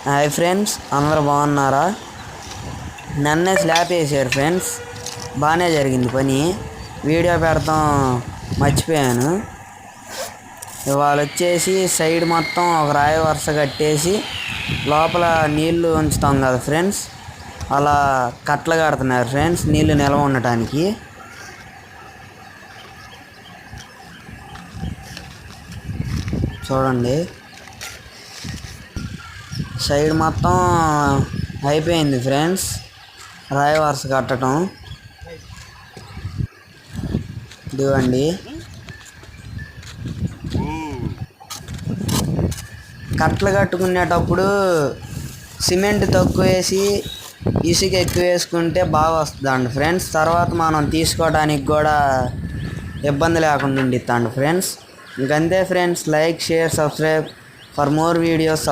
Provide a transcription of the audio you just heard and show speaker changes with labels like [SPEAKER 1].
[SPEAKER 1] Hi friends, అందరూ బాగున్నారా? నన్నే స్లాబ్ వేసారు ఫ్రెండ్స్. బాగానే జరిగింది పని. వీడియో పెడతాం మర్చిపోయాను. ఇవాళ వచ్చేసి సైడ్ మొత్తం ఒక రాయి వరుస కట్టేసి లోపల నీళ్లు ఉంచుతాం కదా ఫ్రెండ్స్, అలా కట్టలు కడుతున్నారు ఫ్రెండ్స్, నీళ్లు నిల్వ ఉండటానికి. చూడండి, సైడ్ మొత్తం అయిపోయింది ఫ్రెండ్స్ రాయి వరుస కట్టడం. ఇదిగోండి, కట్టలు కట్టుకునేటప్పుడు సిమెంట్ తక్కువ వేసి ఇసుక ఎక్కువ వేసుకుంటే బాగా వస్తుందండి ఫ్రెండ్స్. తర్వాత మనం తీసుకోవడానికి కూడా ఇబ్బంది లేకుండా ఉండిద్దండి ఫ్రెండ్స్. ఇంకంతే friends. Like, share, subscribe for more videos.